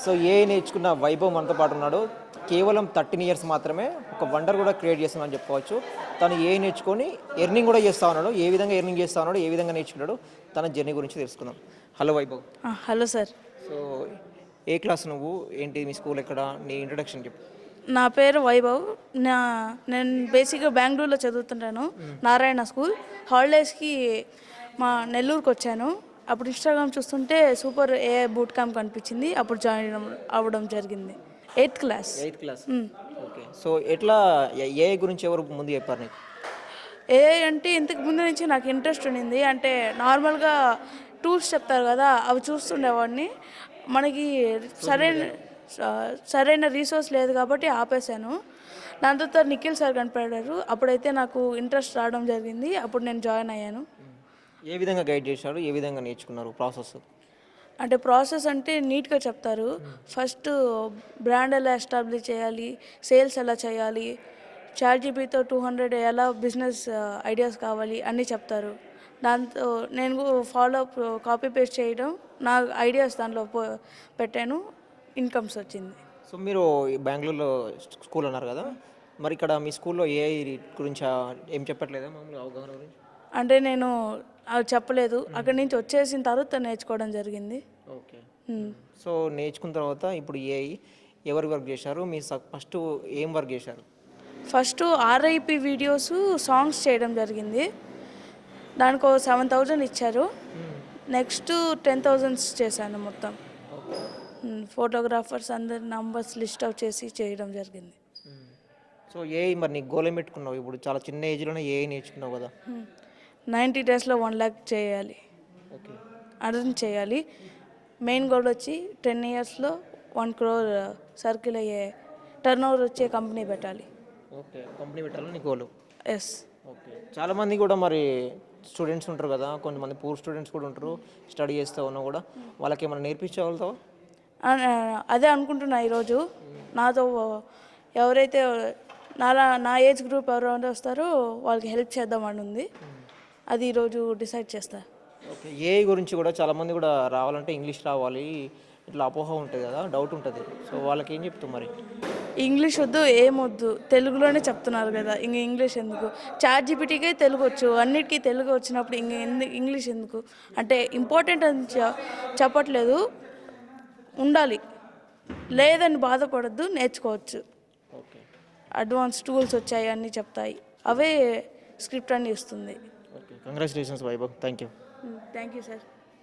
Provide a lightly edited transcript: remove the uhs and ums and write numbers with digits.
So AI నేర్చుకున్న వైభవ్ మనతో పాటు ఉన్నాడు. కేవలం 13 ఇయర్స్ మాత్రమే ఒక వండర్ కూడా క్రియేట్ చేస్తున్నాడని చెప్పుకోవచ్చు. తను ఏఐ నేర్చుకొని ఎర్నింగ్ కూడా చేస్తూ ఉన్నాడు. ఏ విధంగా ఎర్నింగ్ చేస్తూ ఉన్నాడు, ఏ విధంగా నేర్చుకున్నాడు, తన జర్నీ గురించి తెలుసుకుందాం. Hello Vaibhav. Hello sir. So ఏ క్లాస్ నువ్వు, ఏంటి మీ స్కూల్ ఎక్కడ, నీ ఇంట్రడక్షన్ చెప్పు. నా పేరు వైభవ్. నేను బేసిక్గా బెంగళూరులో చదువుతుంటాను, నారాయణ స్కూల్. హాలిడేస్కి మా నెల్లూరుకి వచ్చాను. అప్పుడు ఇన్స్టాగ్రామ్ చూస్తుంటే సూపర్ ఏఐ బూట్ క్యాంప్ కనిపించింది. అప్పుడు జాయిన్ అవ్వడం జరిగింది. 8th class. ఓకే. సో ఎట్లా ఏఐ గురించి ఎవరు ముందు చెప్పారు నీకు? ఏఐ అంటే ఇంతకు ముందు నుంచి నాకు ఇంట్రెస్ట్ ఉండింది. అంటే నార్మల్గా టూల్స్ చెప్తారు కదా, అవి చూస్తుండేవాడిని. మనకి సరైన రీసోర్స్ లేదు కాబట్టి ఆపేశాను. దాని తర్వాత నిఖిల్ సార్ కనిపెట్టారు. అప్పుడైతే నాకు ఇంట్రెస్ట్ రావడం జరిగింది. అప్పుడు నేను జాయిన్ అయ్యాను. ఏ విధంగా గైడ్ చేశారు, ఏ విధంగా నేర్చుకున్నారు ప్రాసెస్? అంటే ప్రాసెస్ అంటే నీట్గా చెప్తారు. ఫస్ట్ బ్రాండ్ ఎలా ఎస్టాబ్లిష్ చేయాలి, సేల్స్ ఎలా చేయాలి, చాట్‌జీపీటీతో 200 ఎలా బిజినెస్ ఐడియాస్ కావాలి అన్నీ చెప్తారు. దాంతో నేను ఫాలో అప్ కాపీ పేస్ట్ చేయడం, నా ఐడియాస్ దాంట్లో పెట్టాను. ఇన్కమ్స్ వచ్చింది. సో మీరు బెంగళూరులో స్కూల్ అన్నారు కదా, మరి ఇక్కడ మీ స్కూల్లో ఏఐ గురించి ఏం చెప్పట్లేదా మామూలుగా అవగాహన గురించి? అంటే నేను అవి చెప్పలేదు. అక్కడి నుంచి వచ్చేసిన తర్వాత నేర్చుకోవడం జరిగింది. ఓకే. సో నేర్చుకున్న తర్వాత ఇప్పుడు ఏఐ ఎవరు వర్క్ చేశారు, మీ ఫస్ట్ ఏం వర్క్ చేశారు? ఫస్ట్ ఆర్ఐపి వీడియోస్, సాంగ్స్ చేయడం జరిగింది. దానికి 7,000 ఇచ్చారు. నెక్స్ట్ 10,000 చేశాను మొత్తం. ఫోటోగ్రాఫర్స్ అందరి నంబర్స్ లిస్ట్ అవుట్ చేసి చేయడం జరిగింది. సో ఏఐ మరి నీకు గోల్ ఏం పెట్టుకున్నావు? ఇప్పుడు చాలా చిన్న ఏజ్లోనే ఏఐ నేర్చుకున్నావు కదా. 90 డేస్లో 1 lakh చేయాలి, ఓకే, అర్న్ చేయాలి. మెయిన్ గోల్ వచ్చి 10 ఇయర్స్లో 1 crore సర్కిల్ అయ్యే టర్న్ ఓవర్ వచ్చే కంపెనీ పెట్టాలి. ఓకే, కంపెనీ పెట్టాలని నీ గోల్. ఎస్. ఓకే. చాలామంది కూడా మరి స్టూడెంట్స్ ఉంటారు కదా, కొంతమంది పూర్ స్టూడెంట్స్ కూడా ఉంటారు, స్టడీ చేస్తూ ఉన్నా కూడా వాళ్ళకి ఏమైనా నేర్పించగలుగుతావా? అదే అనుకుంటున్నా ఈరోజు. నాతో ఎవరైతే నా ఏజ్ గ్రూప్ ఎవరైతే వస్తారో వాళ్ళకి హెల్ప్ చేద్దామని ఉంది. అది ఈరోజు డిసైడ్ చేస్తా. ఓకే. ఏఐ గురించి కూడా చాలామంది కూడా రావాలంటే ఇంగ్లీష్ రావాలి, ఇట్లా అపోహ ఉంటుంది కదా, డౌట్ ఉంటుంది. సో వాళ్ళకి ఏం చెప్తావు మరి? ఇంగ్లీష్ వద్దు, ఏమొద్దు, తెలుగులోనే చెప్తున్నారు కదా, ఇంక ఇంగ్లీష్ ఎందుకు? చాట్‌జీపీటీకే తెలుగు వచ్చు, అన్నిటికీ తెలుగు వచ్చినప్పుడు ఇంగ్లీష్ ఎందుకు? అంటే ఇంపార్టెంట్ అని చెప్పట్లేదు, ఉండాలి, లేదని బాధపడద్దు, నేర్చుకోవచ్చు. ఓకే. అడ్వాన్స్ టూల్స్ వచ్చాయి, అన్నీ చెప్తాయి, అవే స్క్రిప్ట్ అన్ని ఇస్తుంది. Okay. Congratulations Vaibhav. Thank you. Thank you sir.